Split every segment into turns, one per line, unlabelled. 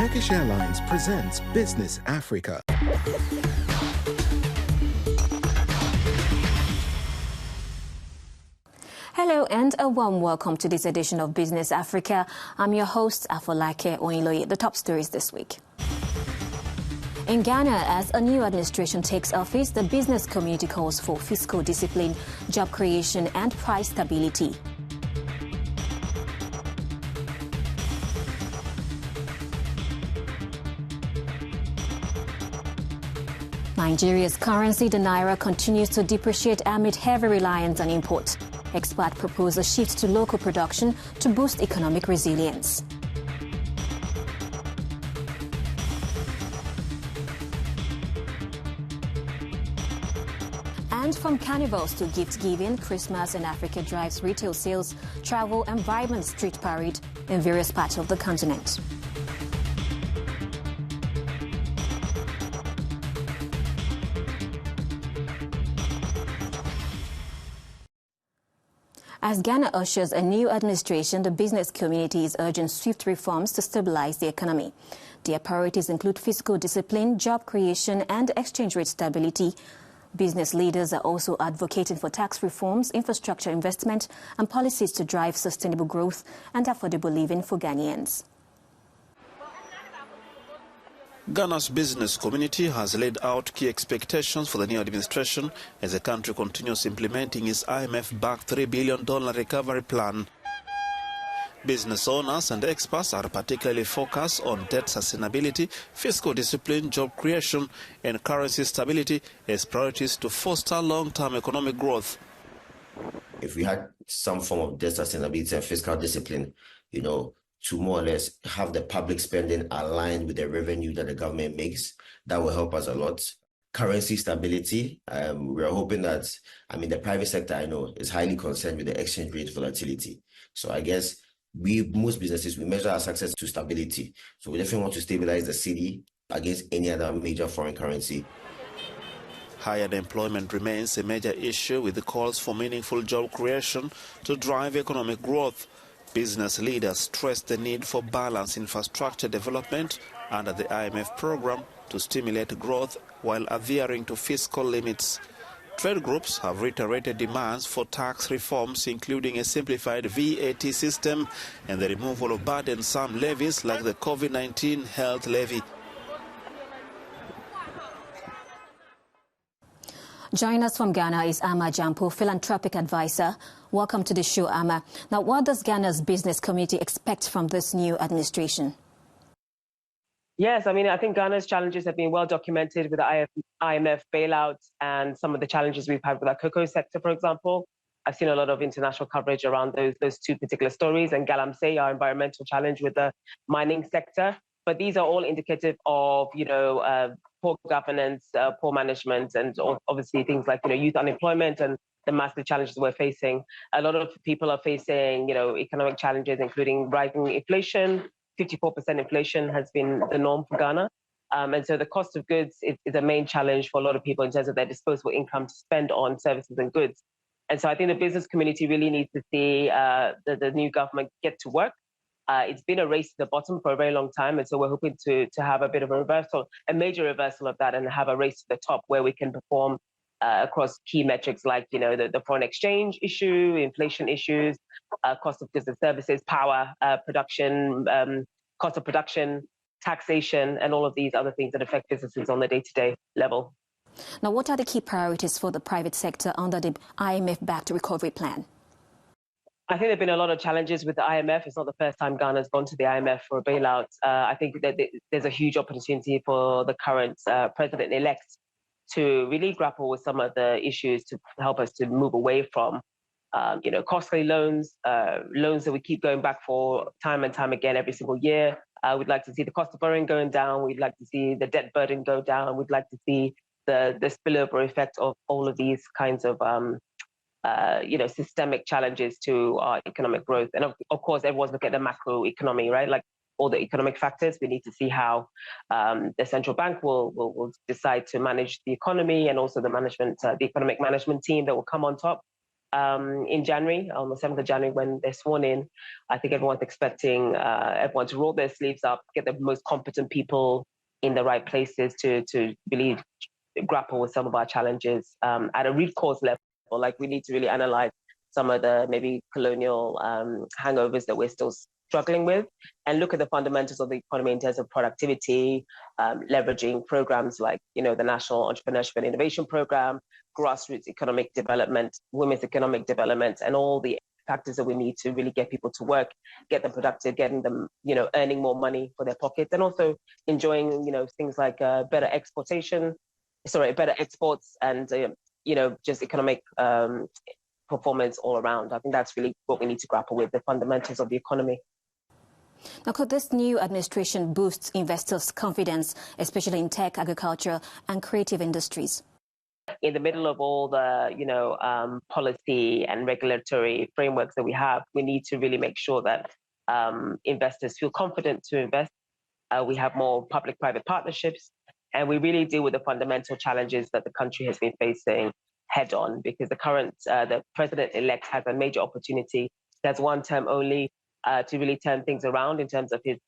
Turkish Airlines presents Business Africa.
Hello and a warm welcome to this edition of Business Africa. I'm your host, Afolake Oinloye. The top stories this week. In Ghana, as a new administration takes office, the business community calls for fiscal discipline, job creation and price stability. Nigeria's currency, the naira, continues to depreciate amid heavy reliance on imports. Experts propose a shift to local production to boost economic resilience. And from carnivals to gift-giving, Christmas in Africa drives retail sales, travel and vibrant street parade in various parts of the continent. As Ghana ushers a new administration, the business community is urging swift reforms to stabilize the economy. Their priorities include fiscal discipline, job creation, and exchange rate stability. Business leaders are also advocating for tax reforms, infrastructure investment, and policies to drive sustainable growth and affordable living for Ghanaians.
Ghana's business community has laid out key expectations for the new administration as the country continues implementing its IMF-backed $3 billion recovery plan. Business owners and experts are particularly focused on debt sustainability, fiscal discipline, job creation, and currency stability as priorities to foster long-term economic growth.
If we had some form of debt sustainability and fiscal discipline, to more or less have the public spending aligned with the revenue that the government makes, that will help us a lot. Currency stability, we're hoping that, the private sector, I know, is highly concerned with the exchange rate volatility. So I guess most businesses, we measure our success to stability. So we definitely want to stabilize the cedi against any other major foreign currency.
Higher employment remains a major issue with the calls for meaningful job creation to drive economic growth. Business leaders stress the need for balanced infrastructure development under the IMF program to stimulate growth while adhering to fiscal limits. Trade groups have reiterated demands for tax reforms, including a simplified VAT system and the removal of burdensome levies like the COVID-19 health levy.
Joining us from Ghana is Ama Jampo, philanthropic advisor. Welcome to the show, Ama. Now, what does Ghana's business community expect from this new administration?
Yes, I think Ghana's challenges have been well documented with the IMF bailouts and some of the challenges we've had with our cocoa sector, for example. I've seen a lot of international coverage around those two particular stories, and Galamsey, our environmental challenge with the mining sector. But these are all indicative of, poor governance, poor management, and obviously things like, youth unemployment and the massive challenges we're facing. A lot of people are facing, economic challenges, including rising inflation. 54% inflation has been the norm for Ghana. And so the cost of goods is a main challenge for a lot of people in terms of their disposable income to spend on services and goods. And so I think the business community really needs to see the new government get to work. It's been a race to the bottom for a very long time, and so we're hoping to have a bit of a major reversal of that, and have a race to the top where we can perform across key metrics like, the foreign exchange issue, inflation issues, cost of goods and services, power, production, cost of production, taxation, and all of these other things that affect businesses on the day-to-day level.
Now, what are the key priorities for the private sector under the IMF-backed recovery plan?
I think there have been a lot of challenges with the IMF. It's not the first time Ghana's gone to the IMF for a bailout. I think that there's a huge opportunity for the current president-elect to really grapple with some of the issues to help us to move away from, costly loans, loans that we keep going back for time and time again every single year. We'd like to see the cost of borrowing going down. We'd like to see the debt burden go down. We'd like to see the spillover effect of all of these kinds of systemic challenges to our economic growth. And of course, everyone's looking at the macro economy, right? Like all the economic factors. We need to see how the central bank will decide to manage the economy, and also the economic management team that will come on top. in January, on the 7th of January, when they're sworn in. I think everyone's expecting everyone to roll their sleeves up, get the most competent people in the right places to really grapple with some of our challenges at a root cause level. Like, we need to really analyze some of the maybe colonial hangovers that we're still struggling with, and look at the fundamentals of the economy in terms of productivity, leveraging programs like, the National Entrepreneurship and Innovation Program, grassroots economic development, women's economic development, and all the factors that we need to really get people to work, get them productive, getting them, earning more money for their pockets, and also enjoying, things like better exports, and just economic performance all around. I think that's really what we need to grapple with, the fundamentals of the economy.
Now, could this new administration boost investors' confidence, especially in tech, agriculture, and creative industries?
In the middle of all the, policy and regulatory frameworks that we have, we need to really make sure that investors feel confident to invest. We have more public-private partnerships, and we really deal with the fundamental challenges that the country has been facing head on, because the president-elect has a major opportunity. There's one term only to really turn things around in terms of his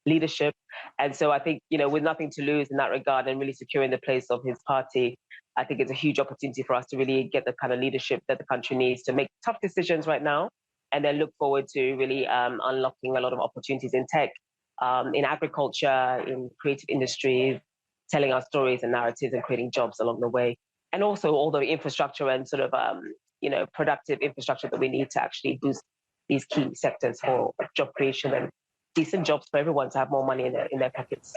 leadership. And so I think, with nothing to lose in that regard and really securing the place of his party, I think it's a huge opportunity for us to really get the kind of leadership that the country needs to make tough decisions right now, and then look forward to really unlocking a lot of opportunities in tech, in agriculture, in creative industries, telling our stories and narratives and creating jobs along the way. And also all the infrastructure and sort of, productive infrastructure that we need to actually boost these key sectors for job creation and decent jobs for everyone to have more money in their pockets.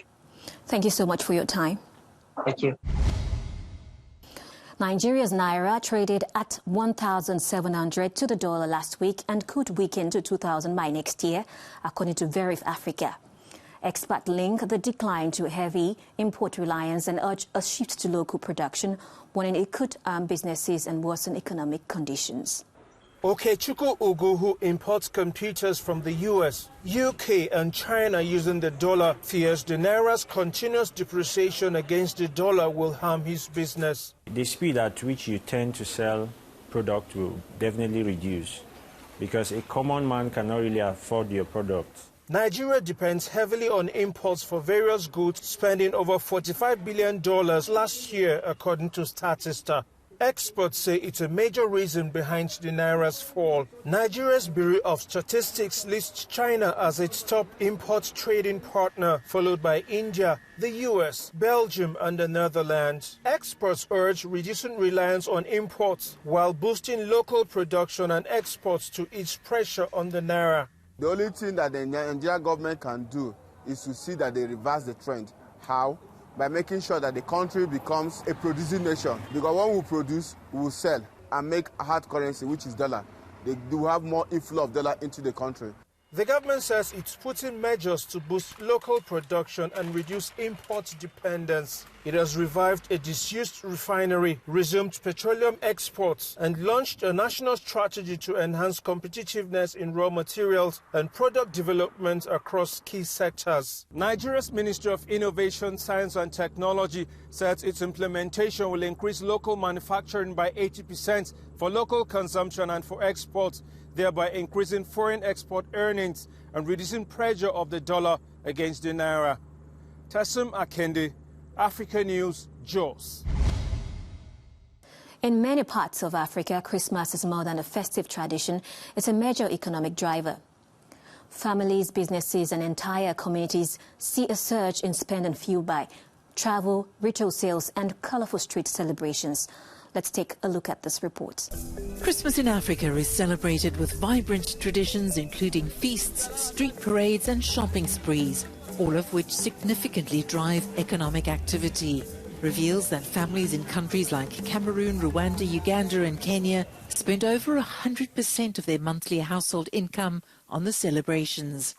Thank you so much for your time.
Thank you.
Nigeria's naira traded at 1,700 to the dollar last week and could weaken to 2,000 by next year, according to Verif Africa. Experts link the decline to heavy import reliance and urge a shift to local production, warning it could harm businesses and worsen economic conditions.
Okechukwu Ugu, who imports computers from the US, UK and China using the dollar, fears the naira's continuous depreciation against the dollar will harm his business.
The speed at which you tend to sell product will definitely reduce, because a common man cannot really afford your product.
Nigeria depends heavily on imports for various goods, spending over $45 billion last year, according to Statista. Experts say it's a major reason behind the naira's fall. Nigeria's Bureau of Statistics lists China as its top import trading partner, followed by India, the US, Belgium and the Netherlands. Experts urge reducing reliance on imports while boosting local production and exports to ease pressure on the naira.
The only thing that the Nigerian government can do is to see that they reverse the trend. How? By making sure that the country becomes a producing nation. Because when we produce, we will sell and make a hard currency, which is dollar. They do have more inflow of dollar into the country.
The government says it's putting measures to boost local production and reduce import dependence. It has revived a disused refinery, resumed petroleum exports, and launched a national strategy to enhance competitiveness in raw materials and product development across key sectors. Nigeria's Ministry of Innovation, Science and Technology says its implementation will increase local manufacturing by 80% for local consumption and for exports, thereby increasing foreign export earnings and reducing pressure of the dollar against the naira. Tassim Akende, Africanews, Jos.
In many parts of Africa, Christmas is more than a festive tradition. It's a major economic driver. Families, businesses and entire communities see a surge in spending fueled by travel, retail sales and colorful street celebrations. Let's take a look at this report.
Christmas in Africa is celebrated with vibrant traditions including feasts, street parades and shopping sprees, all of which significantly drive economic activity. Reveals that families in countries like Cameroon, Rwanda, Uganda and Kenya spend over 100% of their monthly household income on the celebrations.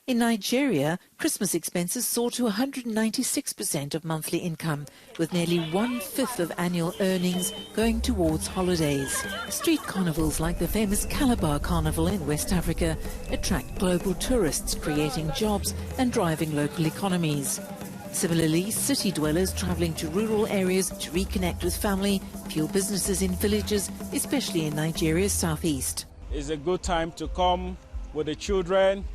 In Nigeria, Christmas expenses soar to 196% of monthly income, with nearly 1/5 of annual earnings going towards holidays. Street carnivals like the famous Calabar Carnival in West Africa attract global tourists, creating jobs and driving local economies. Similarly, city dwellers travelling to rural areas to reconnect with family fuel businesses in villages, especially in Nigeria's southeast.
It's a good time to come with the children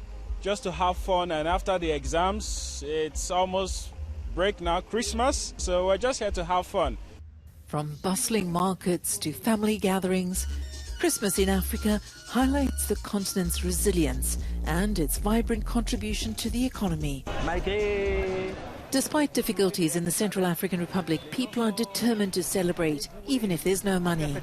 just to have fun, and after the exams, it's almost break now, Christmas, so we're just here to have fun.
From bustling markets to family gatherings, Christmas in Africa highlights the continent's resilience and its vibrant contribution to the economy. Despite difficulties in the Central African Republic, people are determined to celebrate, even if there's no money.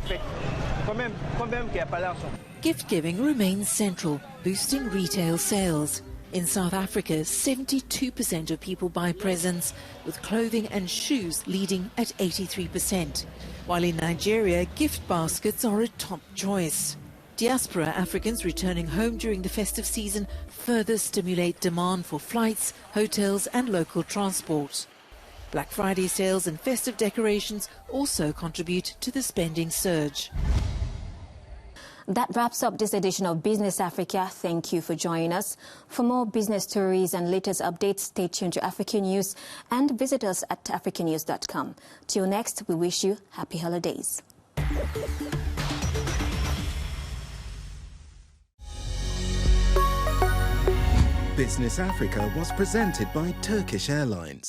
Gift-giving remains central, boosting retail sales. In South Africa, 72% of people buy presents, with clothing and shoes leading at 83%. While in Nigeria, gift baskets are a top choice. Diaspora Africans returning home during the festive season further stimulate demand for flights, hotels and local transport. Black Friday sales and festive decorations also contribute to the spending surge.
That wraps up this edition of Business Africa. Thank you for joining us. For more business stories and latest updates, stay tuned to African News and visit us at africanews.com. Till next, we wish you happy holidays.
Business Africa was presented by Turkish Airlines.